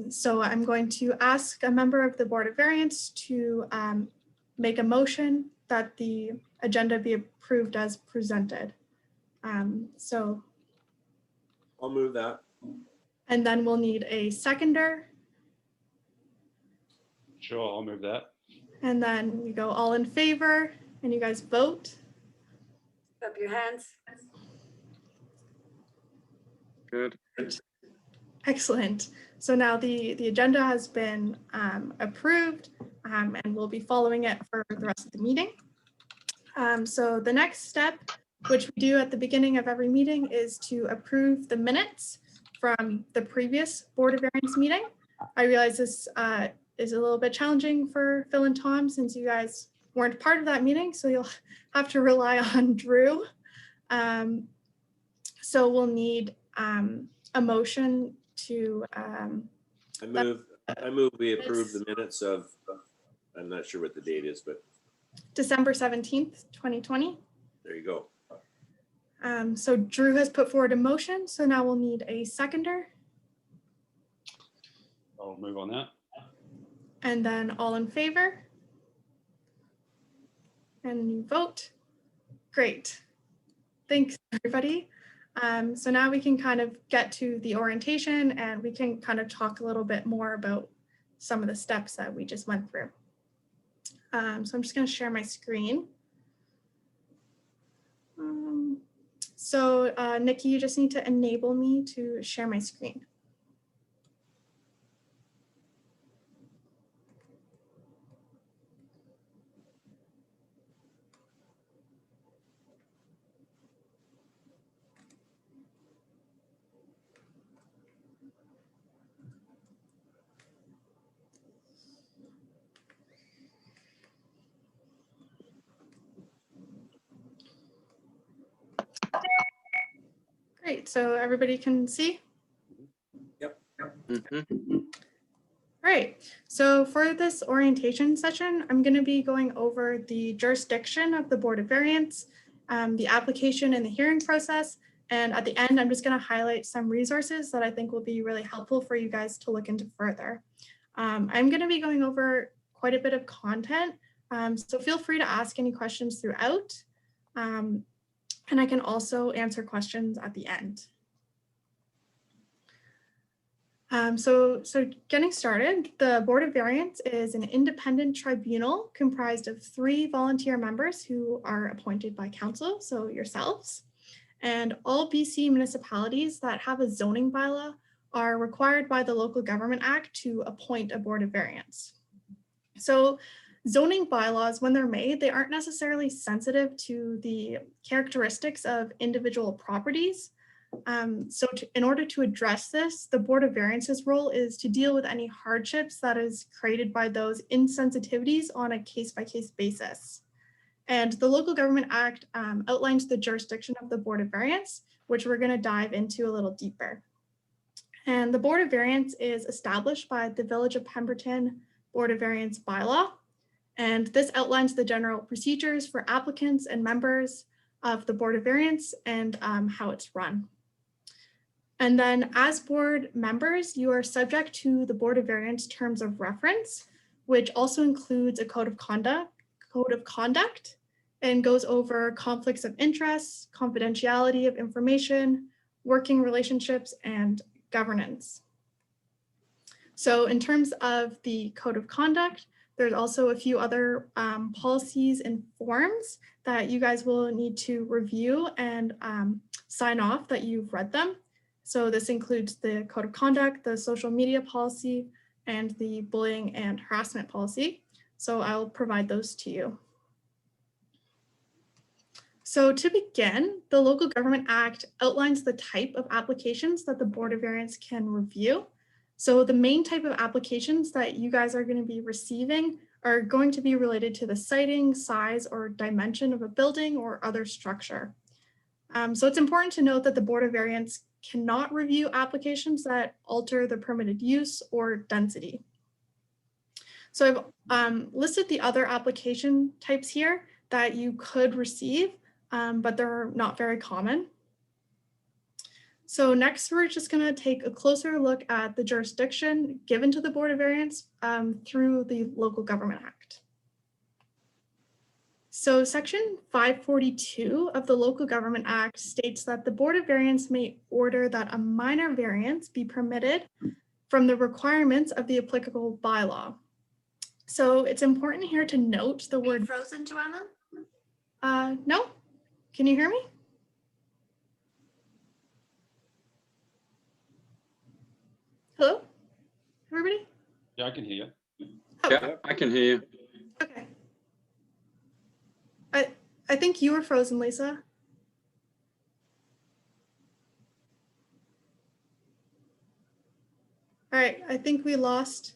So I'm going to ask a member of the Board of Variance to make a motion that the agenda be approved as presented. So I'll move that. and then we'll need a seconder, Sure, I'll move that. and then we go all in favor and you guys vote. Up your hands. Good. Excellent. So now the agenda has been approved and we'll be following it for the rest of the meeting. So the next step, which we do at the beginning of every meeting, is to approve the minutes from the previous Board of Variance meeting. I realize this is a little bit challenging for Phil and Tom since you guys weren't part of that meeting, so you'll have to rely on Drew. So we'll need a motion to I move we approve the minutes of, I'm not sure what the date is, but December 17th, 2020. there you go. So Drew has put forward a motion, so now we'll need a seconder, I'll move on that. and then all in favor. And you vote. Great. Thanks, everybody. So now we can kind of get to the orientation and we can kind of talk a little bit more about some of the steps that we just went through. So I'm just going to share my screen. So Nikki, you just need to enable me to share my screen. Great, so everybody can see? Yep. Mhm. Right, so for this orientation session, I'm going to be going over the jurisdiction of the Board of Variance, the application and the hearing process, and at the end, I'm just going to highlight some resources that I think will be really helpful for you guys to look into further. I'm going to be going over quite a bit of content, so feel free to ask any questions throughout, and I can also answer questions at the end. So getting started, the Board of Variance is an independent tribunal comprised of 3 volunteer members who are appointed by council, so yourselves. And all BC municipalities that have a zoning bylaw are required by the Local Government Act to appoint a Board of Variance. So zoning bylaws, when they're made, they aren't necessarily sensitive to the characteristics of individual properties. In order to address this, the Board of Variance's role is to deal with any hardships that is created by those insensitivities on a case-by-case basis. And the Local Government Act outlines the jurisdiction of the Board of Variance, which we're going to dive into a little deeper. And the Board of Variance is established by the Village of Pemberton Board of Variance bylaw. And this outlines the general procedures for applicants and members of the Board of Variance and how it's run. And then as board members, you are subject to the Board of Variance terms of reference, which also includes a code of conduct and goes over conflicts of interest, confidentiality of information, working relationships, and governance. So in terms of the code of conduct, there's also a few other policies and forms that you guys will need to review and sign off that you've read them. So this includes the code of conduct, the social media policy, and the bullying and harassment policy. So I'll provide those to you. So to begin, the Local Government Act outlines the type of applications that the Board of Variance can review. So the main type of applications that you guys are going to be receiving are going to be related to the siting, size, or dimension of a building or other structure. So it's important to note that the Board of Variance cannot review applications that alter the permitted use or density. So I've listed the other application types here that you could receive, but they're not very common. So next, we're just going to take a closer look at the jurisdiction given to the Board of Variance through the Local Government Act. So Section 542 of the Local Government Act states that the Board of Variance may order that a minor variance be permitted from the requirements of the applicable bylaw. So it's important here to note the word. Frozen, Joanna? No, can you hear me? Hello, everybody? Yeah, I can hear you. Oh, Yeah, I can hear you. okay. I think you were frozen, Lisa. All right, I think we lost.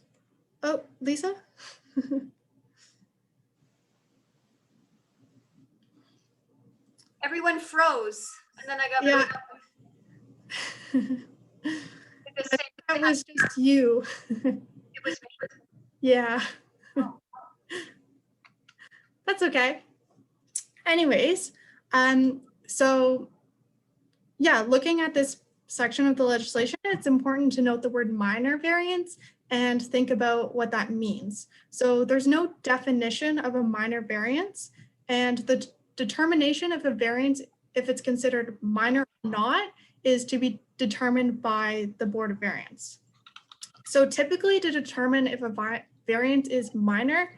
Oh, Lisa? Everyone froze, and then I got Yeah. That was just you. it was me. Yeah. That's okay. Anyways, so yeah, looking at this section of the legislation, it's important to note the word minor variance and think about what that means. So there's no definition of a minor variance, and the determination of a variance, if it's considered minor or not, is to be determined by the Board of Variance. So typically, to determine if a variance is minor,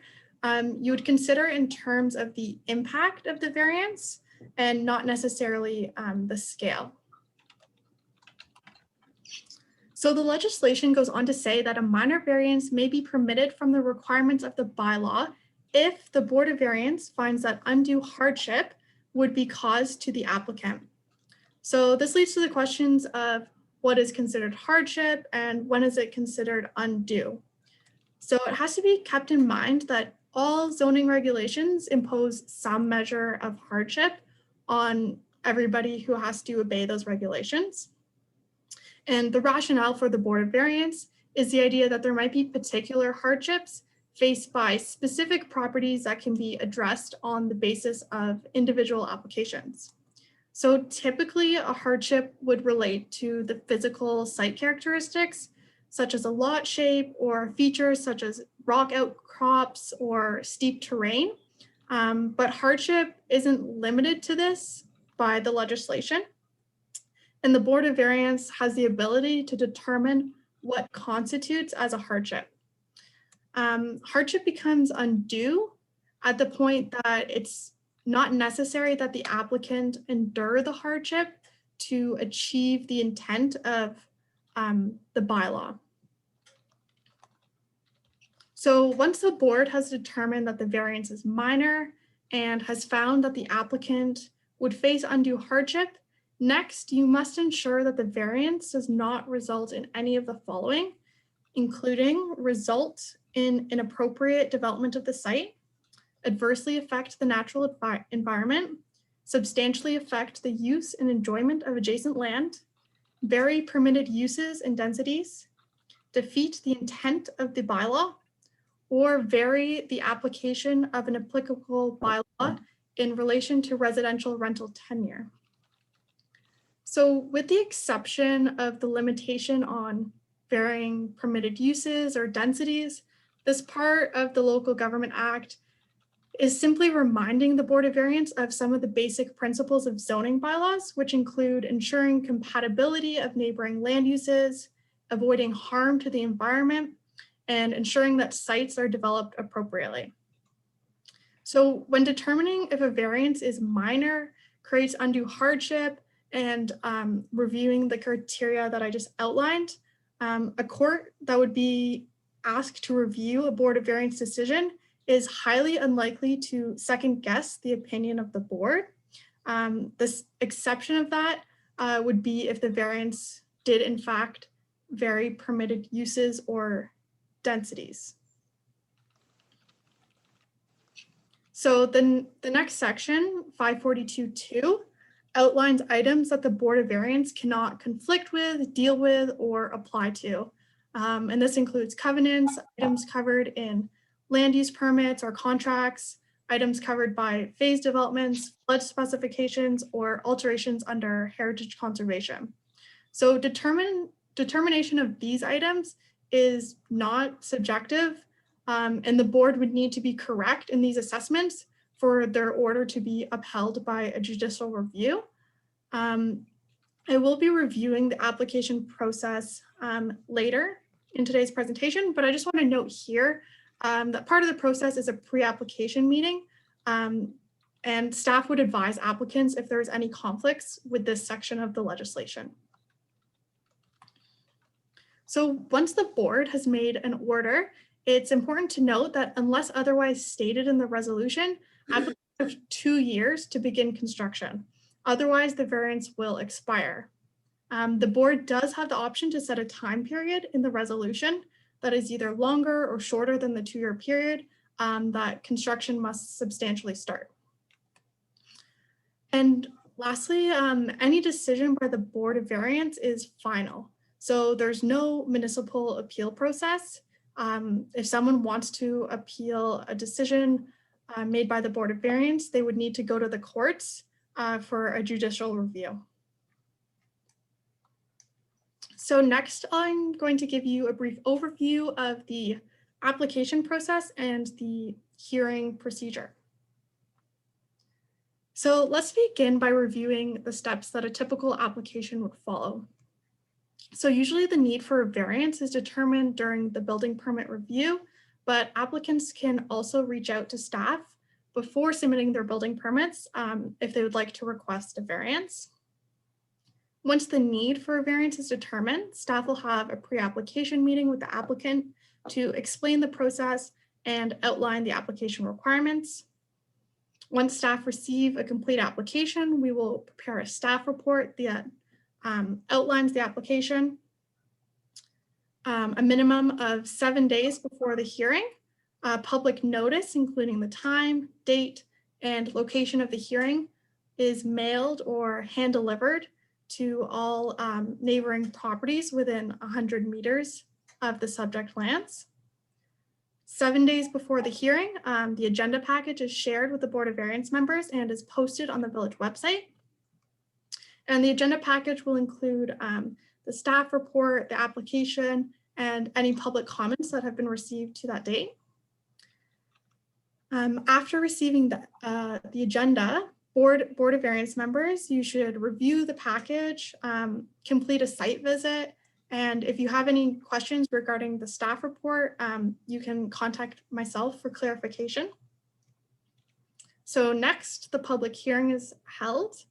you would consider in terms of the impact of the variance and not necessarily the scale. So the legislation goes on to say that a minor variance may be permitted from the requirements of the bylaw if the Board of Variance finds that undue hardship would be caused to the applicant. So this leads to the questions of what is considered hardship and when is it considered undue. So it has to be kept in mind that all zoning regulations impose some measure of hardship on everybody who has to obey those regulations. And the rationale for the Board of Variance is the idea that there might be particular hardships faced by specific properties that can be addressed on the basis of individual applications. So typically a hardship would relate to the physical site characteristics, such as a lot shape or features such as rock outcrops or steep terrain. But hardship isn't limited to this by the legislation. And the Board of Variance has the ability to determine what constitutes as a hardship. Hardship becomes undue at the point that it's not necessary that the applicant endure the hardship to achieve the intent of the bylaw. So once the board has determined that the variance is minor and has found that the applicant would face undue hardship, next, you must ensure that the variance does not result in any of the following, including result in inappropriate development of the site, adversely affect the natural environment, substantially affect the use and enjoyment of adjacent land, vary permitted uses and densities, defeat the intent of the bylaw, or vary the application of an applicable bylaw in relation to residential rental tenure. So with the exception of the limitation on varying permitted uses or densities, this part of the Local Government Act is simply reminding the Board of Variance of some of the basic principles of zoning bylaws, which include ensuring compatibility of neighboring land uses, avoiding harm to the environment, and ensuring that sites are developed appropriately. So when determining if a variance is minor, creates undue hardship, and reviewing the criteria that I just outlined, a court that would be asked to review a Board of Variance decision is highly unlikely to second guess the opinion of the board. This exception of that would be if the variance did in fact vary permitted uses or densities. So the next section, 542.2, outlines items that the Board of Variance cannot conflict with, deal with, or apply to. And this includes covenants, items covered in land use permits or contracts, items covered by phase developments, flood specifications, or alterations under heritage conservation. So determination of these items is not subjective, and the board would need to be correct in these assessments for their order to be upheld by a judicial review. I will be reviewing the application process later in today's presentation, but I just want to note here that part of the process is a pre-application meeting, and staff would advise applicants if there's any conflicts with this section of the legislation. So once the board has made an order, it's important to note that unless otherwise stated in the resolution, applicants have 2 years to begin construction. Otherwise, the variance will expire. The board does have the option to set a time period in the resolution that is either longer or shorter than the 2-year period that construction must substantially start. And lastly, any decision by the Board of Variance is final. So there's no municipal appeal process. If someone wants to appeal a decision made by the Board of Variance, they would need to go to the courts for a judicial review. So next, I'm going to give you a brief overview of the application process and the hearing procedure. So let's begin by reviewing the steps that a typical application would follow. So usually the need for a variance is determined during the building permit review, but applicants can also reach out to staff before submitting their building permits if they would like to request a variance. Once the need for a variance is determined, staff will have a pre-application meeting with the applicant to explain the process and outline the application requirements. Once staff receive a complete application, we will prepare a staff report that outlines the application. A minimum of 7 days before the hearing, public notice, including the time, date, and location of the hearing, is mailed or hand-delivered to all neighboring properties within 100 meters of the subject lands. 7 days before the hearing, the agenda package is shared with the Board of Variance members and is posted on the village website. And the agenda package will include the staff report, the application, and any public comments that have been received to that date. After receiving the agenda, Board of Variance members, you should review the package, complete a site visit, and if you have any questions regarding the staff report, you can contact myself for clarification. So next, the public hearing is held,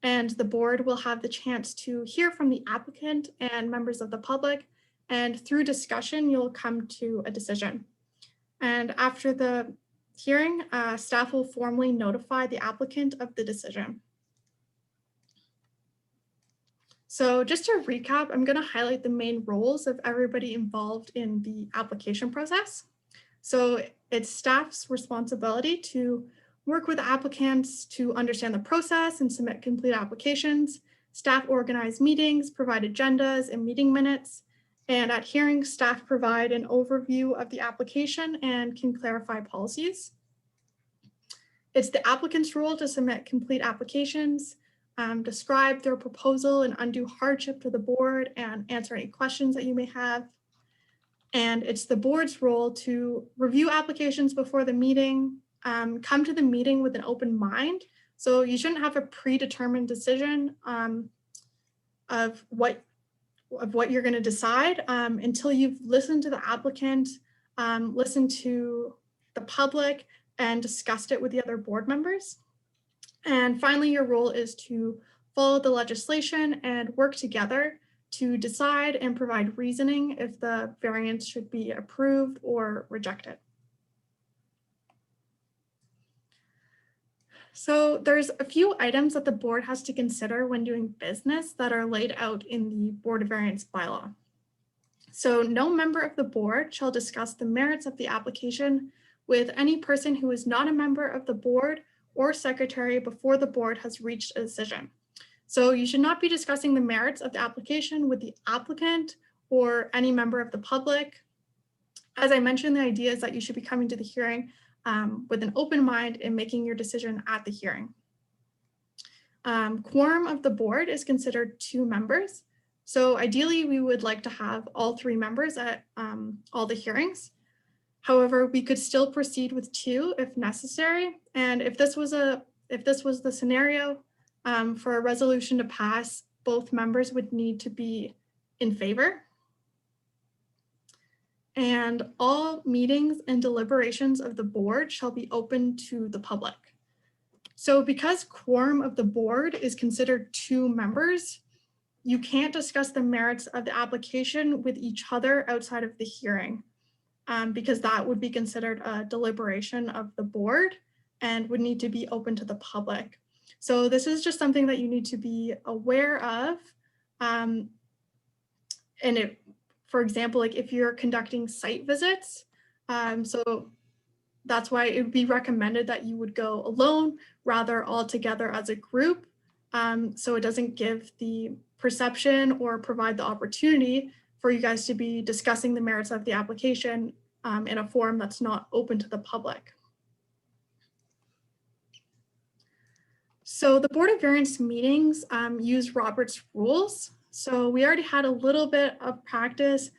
and the board will have the chance to hear from the applicant and members of the public, and through discussion, you'll come to a decision. And after the hearing, staff will formally notify the applicant of the decision. So just to recap, I'm going to highlight the main roles of everybody involved in the application process. So it's staff's responsibility to work with applicants to understand the process and submit complete applications. Staff organize meetings, provide agendas and meeting minutes. And at hearings, staff provide an overview of the application and can clarify policies. It's the applicant's role to submit complete applications, describe their proposal and undue hardship to the board, and answer any questions that you may have. And it's the board's role to review applications before the meeting, come to the meeting with an open mind. So you shouldn't have a predetermined decision of what you're going to decide until you've listened to the applicant, listened to the public, and discussed it with the other board members. And finally, your role is to follow the legislation and work together to decide and provide reasoning if the variance should be approved or rejected. So there's a few items that the board has to consider when doing business that are laid out in the Board of Variance bylaw. So no member of the board shall discuss the merits of the application with any person who is not a member of the board or secretary before the board has reached a decision. So you should not be discussing the merits of the application with the applicant or any member of the public. As I mentioned, the idea is that you should be coming to the hearing with an open mind and making your decision at the hearing. Quorum of the board is considered 2 members. So ideally, we would like to have all 3 members at all the hearings. However, we could still proceed with 2 if necessary. And if this was the scenario, for a resolution to pass, both members would need to be in favor. And all meetings and deliberations of the board shall be open to the public. So because quorum of the board is considered 2 members, you can't discuss the merits of the application with each other outside of the hearing, because that would be considered a deliberation of the board and would need to be open to the public. So this is just something that you need to be aware of. And for example, like if you're conducting site visits, so that's why it would be recommended that you would go alone rather all together as a group. So it doesn't give the perception or provide the opportunity for you guys to be discussing the merits of the application in a forum that's not open to the public. So the Board of Variance meetings use Robert's rules. So we already had a little bit of practice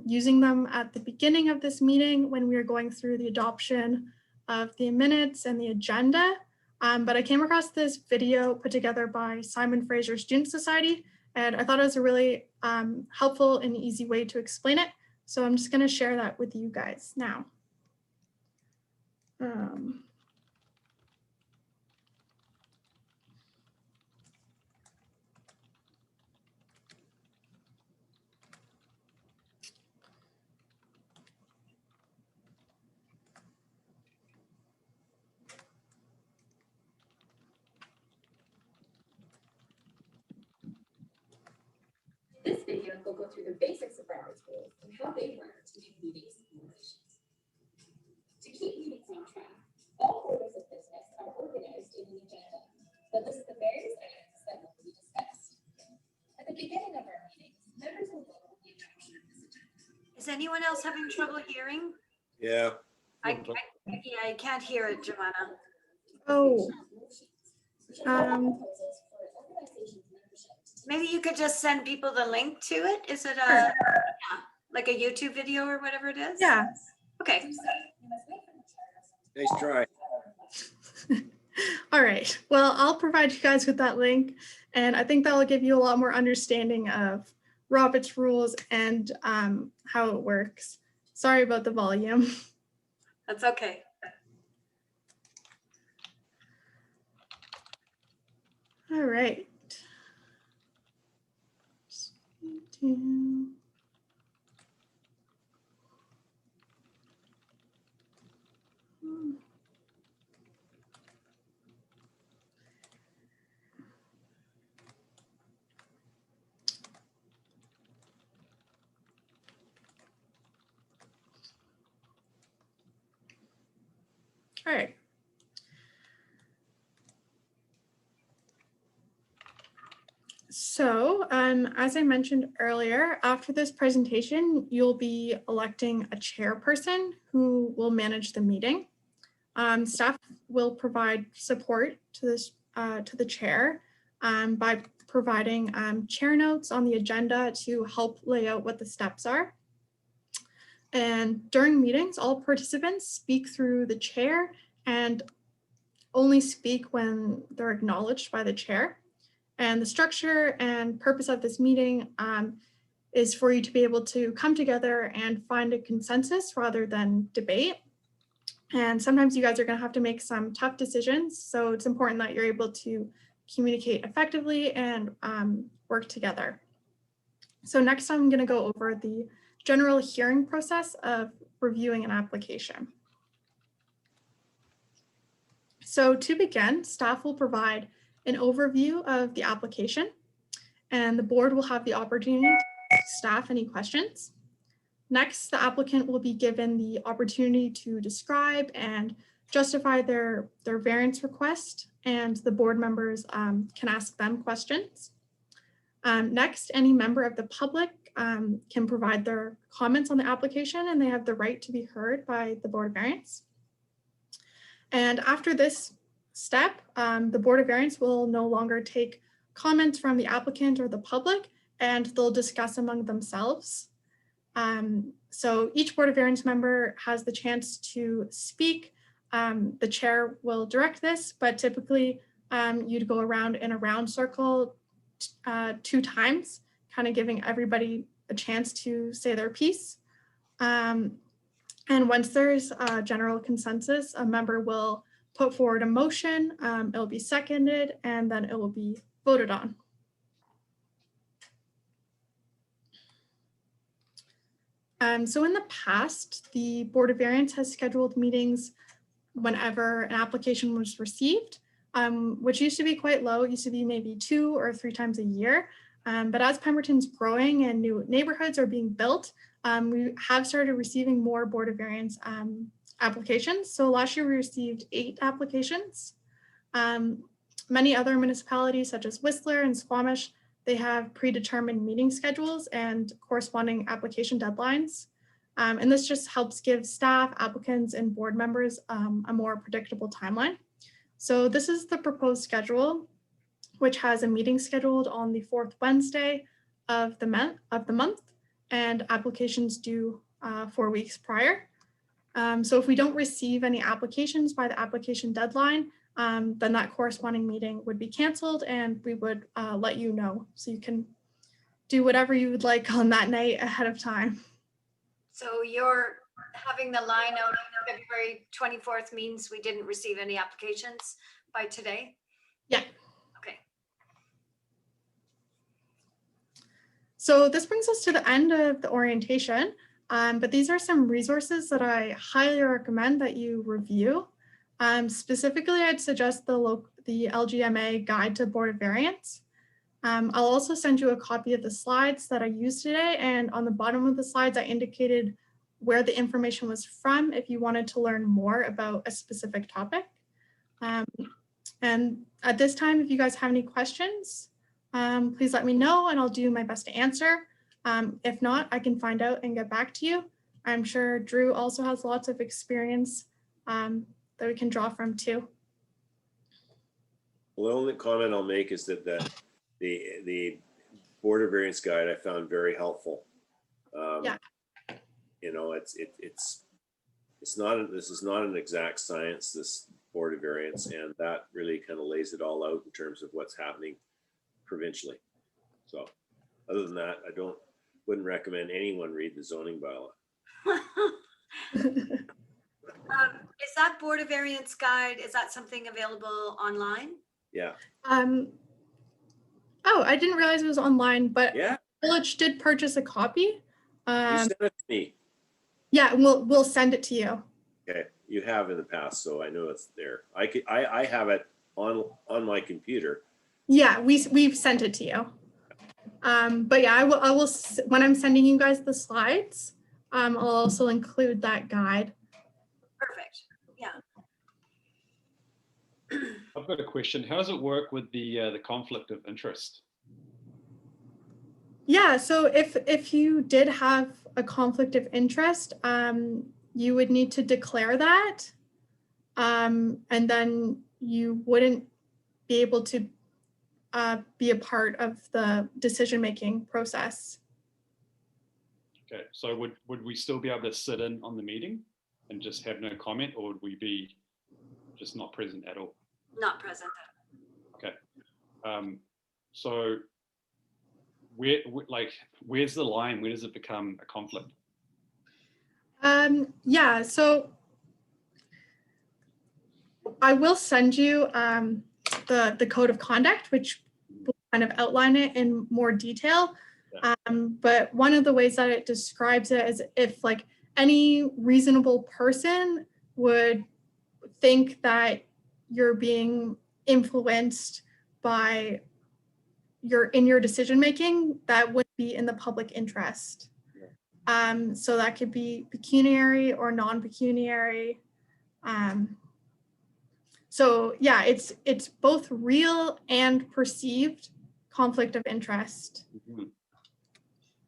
using them at the beginning of this meeting when we were going through the adoption of the minutes and the agenda. But I came across this video put together by Simon Fraser Student Society, and I thought it was a really helpful and easy way to explain it. So I'm just going to share that with you guys now. This video will go through the basics of Robert's rules and how they work to make meetings more efficient. To keep meetings on track, all orders of business are organized in an agenda that lists the various items that will be discussed. At the beginning of our meetings, members will vote on the adoption of this agenda. Is anyone else having trouble hearing? Yeah. I can't hear it, Joanna. Oh, Proposals for organizations membership to Maybe you could just send people the link to it. Is it Sure. like a YouTube video or whatever it is? yeah. Okay. do so, you must wait for the chair to Nice try. All right. Well, I'll provide you guys with that link, and I think that will give you a lot more understanding of Robert's rules and how it works. Sorry about the volume. That's okay. All right. All right. So, as I mentioned earlier, after this presentation, you'll be electing a chairperson who will manage the meeting. Staff will provide support to the chair by providing chair notes on the agenda to help lay out what the steps are. And during meetings, all participants speak through the chair and only speak when they're acknowledged by the chair. And the structure and purpose of this meeting is for you to be able to come together and find a consensus rather than debate. And sometimes you guys are going to have to make some tough decisions. So it's important that you're able to communicate effectively and work together. So next, I'm going to go over the general hearing process of reviewing an application. So to begin, staff will provide an overview of the application, and the board will have the opportunity to ask staff any questions. Next, the applicant will be given the opportunity to describe and justify their variance request, and the board members can ask them questions. Next, any member of the public can provide their comments on the application, and they have the right to be heard by the Board of Variance. And after this step, the Board of Variance will no longer take comments from the applicant or the public, and they'll discuss among themselves. So each Board of Variance member has the chance to speak. The chair will direct this, but typically you'd go around in a round circle 2 times, kind of giving everybody a chance to say their piece. And once there's a general consensus, a member will put forward a motion, it'll be seconded, and then it will be voted on. So in the past, the Board of Variance has scheduled meetings whenever an application was received, which used to be quite low. It used to be maybe 2 or 3 times a year. But as Pemberton's growing and new neighborhoods are being built, we have started receiving more Board of Variance applications. So last year we received 8 applications. Many other municipalities such as Whistler and Squamish, they have predetermined meeting schedules and corresponding application deadlines. And this just helps give staff, applicants, and board members a more predictable timeline. So this is the proposed schedule, which has a meeting scheduled on the 4th Wednesday of the month, and applications due 4 weeks prior. So if we don't receive any applications by the application deadline, then that corresponding meeting would be canceled, and we would let you know. So you can do whatever you would like on that night ahead of time. So you're having the line out on February 24th means we didn't receive any applications by today? Yeah. Okay. So this brings us to the end of the orientation, but these are some resources that I highly recommend that you review. Specifically, I'd suggest the LGMA Guide to Board of Variance. I'll also send you a copy of the slides that I used today, and on the bottom of the slides, I indicated where the information was from if you wanted to learn more about a specific topic. And at this time, if you guys have any questions, please let me know and I'll do my best to answer. If not, I can find out and get back to you. I'm sure Drew also has lots of experience that we can draw from too. Well, the only comment I'll make is that the Board of Variance guide I found very helpful. Yeah. You know, it's not, this is not an exact science, this Board of Variance, and that really kind of lays it all out in terms of what's happening provincially. So other than that, wouldn't recommend anyone read the zoning bylaw. Is that Board of Variance guide, is that something available online? Yeah. Oh, I didn't realize it was online, but Yeah. Village did purchase a copy. You sent it to me. Yeah, we'll send it to you. Okay. You have in the past, so I know it's there. I have it on my computer. Yeah, we've sent it to you. But yeah, I will when I'm sending you guys the slides, I'll also include that guide. Perfect. Yeah. I've got a question. How does it work with the conflict of interest? Yeah, so if you did have a conflict of interest, you would need to declare that, and then you wouldn't be able to be a part of the decision-making process. Okay, so would we still be able to sit in on the meeting and just have no comment, or would we be just not present at all? Not present. Okay, so where's the line? Where does it become a conflict? Yeah, so I will send you the code of conduct, which will kind of outline it in more detail. Yeah. But one of the ways that it describes it is if like any reasonable person would think that you're being influenced by your decision making, that would be in the public interest. Yeah. So that could be pecuniary or non-pecuniary. So yeah, it's both real and perceived conflict of interest. Mm-hmm.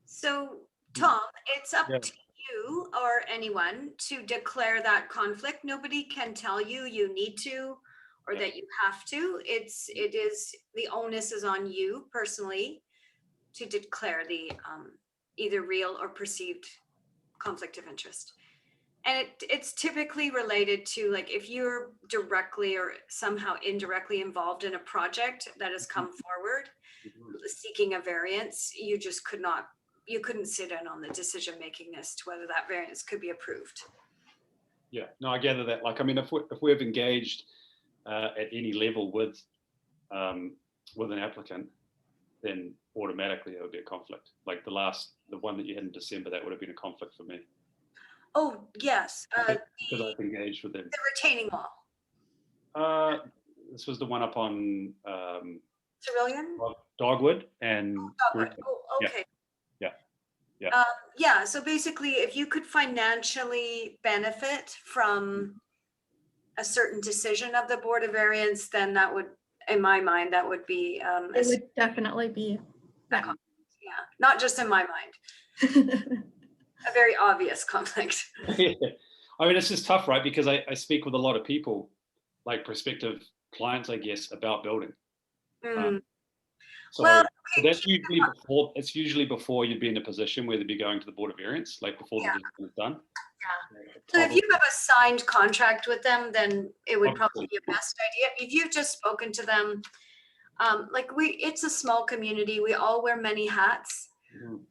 So Tom, it's up Yeah. to you or anyone to declare that conflict. Nobody can tell you you need to or Yeah. that you have to. The onus is on you personally to declare the either real or perceived conflict of interest. And it's typically related to, like, if you're directly or somehow indirectly involved in a project that has come forward seeking a variance, you just you couldn't sit in on the decision making as to whether that variance could be approved. Yeah, no, I gather that. Like, I mean, if we've engaged at any level with an applicant, then automatically there would be a conflict. Like the one that you had in December, that would have been a conflict for me. Oh, yes. Because I've engaged with them. The retaining wall. This was the one up on Cerulean? Dogwood and Dogwood. Oh, okay. Yeah. Yeah, so basically, if you could financially benefit from a certain decision of the Board of Variance, then that would, in my mind, that would be It would definitely be. yeah, not just in my mind, a very obvious conflict. Yeah. I mean, it's just tough, right? Because I speak with a lot of people, like prospective clients, I guess, about building. So Well, that's usually before you'd be in a position where they'd be going to the Board of Variance, like before the decision is done. So if you have a signed contract with them, then it would probably Obviously. be a best idea. If you've just spoken to them, like it's a small community. We all wear many hats. Mhm.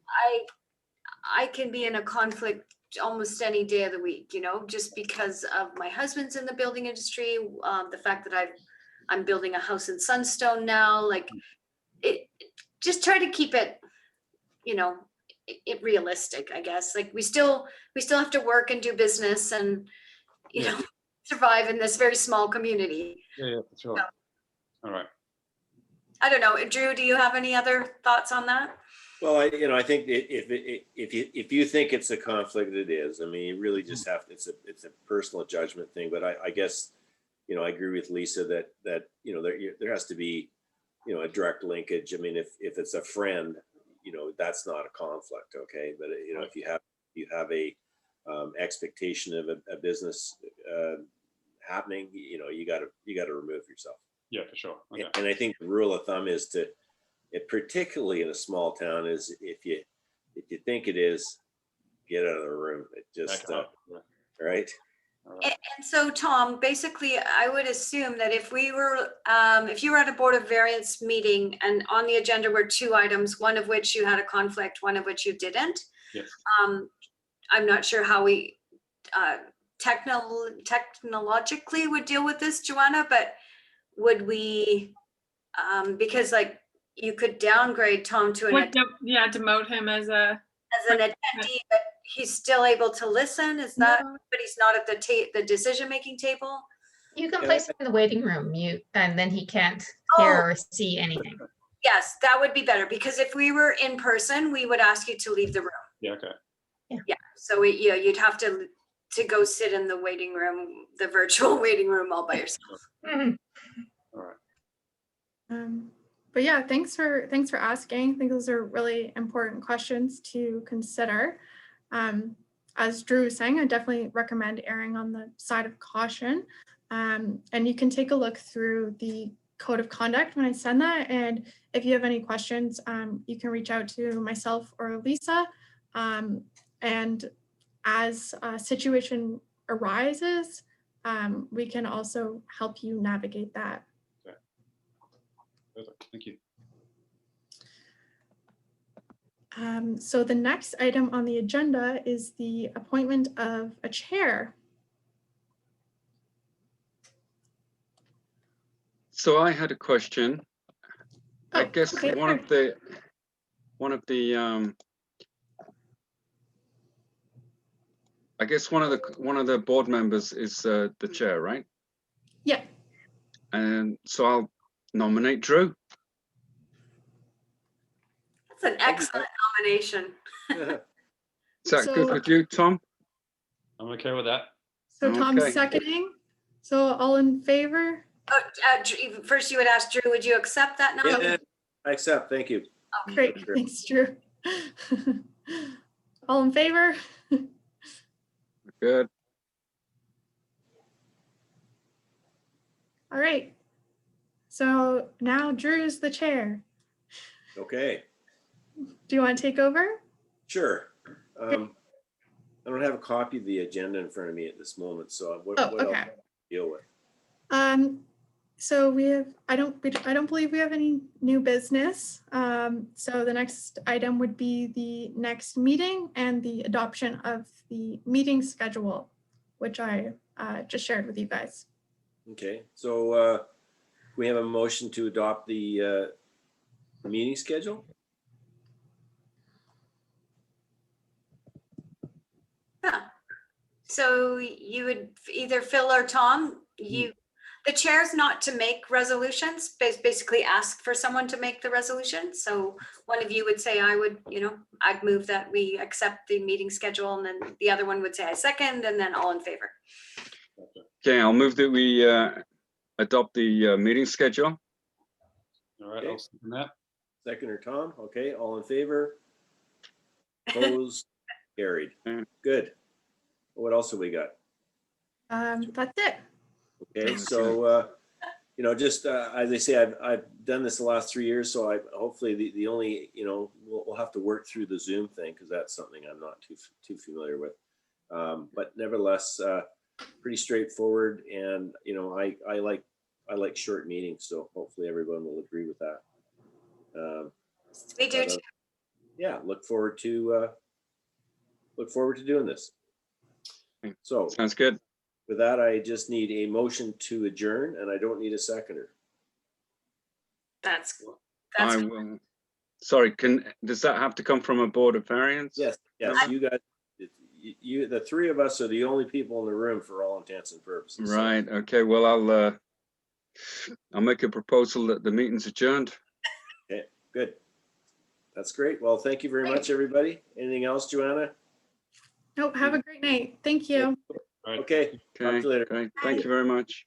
I can be in a conflict almost any day of the week, just because of my husband's in the building industry, the fact that I'm building a house in Sunstone now, like it, just try to keep it, it realistic, I guess. Like we still have to work and do business and, survive in this very small community. Yeah, for sure. All right. I don't know. Drew, do you have any other thoughts on that? Well, I think if you think it's a conflict, it is. I mean, you really just have to. It's a personal judgment thing. But I guess, I agree with Lisa that there has to be, a direct linkage. I mean, if it's a friend, that's not a conflict, okay. But if you have a expectation of a business happening, you got to remove yourself. Yeah, for sure. Okay. And I think the rule of thumb is particularly in a small town, is if you think it is, get out of the room. It just right. And so, Tom, basically, I would assume that if you were at a Board of Variance meeting and on the agenda were 2 items, one of which you had a conflict, one of which you didn't. Yes. I'm not sure how we technologically would deal with this, Joanna, but would we, because like you could downgrade Tom to demote him as an attendee, but he's still able to listen. Is that? No. But he's not at the decision-making table. You can place him in the waiting room, and then he can't hear or see anything. Yes, that would be better, because if we were in person, we would ask you to leave the room. Yeah. Okay. Yeah. So you'd have to go sit in the waiting room, the virtual waiting room, all by yourself. Mhm. All right. But yeah, thanks for asking. I think those are really important questions to consider. As Drew was saying, I definitely recommend erring on the side of caution. And you can take a look through the code of conduct when I send that. And if you have any questions, you can reach out to myself or Lisa. And as a situation arises, we can also help you navigate that. Perfect. Thank you. So the next item on the agenda is the appointment of a chair. So I had a question. I Oh, guess okay, one of the board members is the chair, right? Yeah. And so I'll nominate Drew. That's an excellent nomination. Is that good So- with you, Tom? I'm okay with that. So Tom's Okay. seconding. So all in favor? Oh, first you would ask Drew, would you accept that nomination? Yeah, I accept. Thank you. Great, Sure. thanks, Drew. All in favor? Good. All right. So now Drew's the chair. Okay. Do you want to take over? Sure. I don't have a copy of the agenda in front of me at this moment, so what Oh, else okay. do we deal with? So we have, I don't believe we have any new business. So the next item would be the next meeting and the adoption of the meeting schedule, which I just shared with you guys. Okay, so we have a motion to adopt the meeting schedule. Yeah. So you would either Phil or Tom, the chair's not to make resolutions, basically ask for someone to make the resolution. So one of you would say, I'd move that we accept the meeting schedule, and then the other one would say I second, and then all in favor. Okay, I'll move that we adopt the meeting schedule. All right, Okay. I'll second that. Seconder Tom, okay, all in favor? Opposed, carried. Good. What else have we got? That's it. Okay, so just as I say, I've done this the last 3 years, so I hopefully the only we'll have to work through the Zoom thing because that's something I'm not too familiar with. But nevertheless, pretty straightforward, and I like short meetings, so hopefully everyone will agree with that. We do too. Yeah, look forward to doing this. So Sounds good. with that, I just need a motion to adjourn, and I don't need a seconder. That's I will. Sorry, does that have to come from a board of variance? Yes, you guys, the three of us are the only people in the room for all intents and purposes. Right. Okay. Well, I'll make a proposal that the meeting's adjourned. Okay, good. That's great. Well, thank you very much, everybody. Anything else, Joanna? Nope. Have a great night. Thank you. All right. Okay. Talk to you later. Okay. Thank you very much.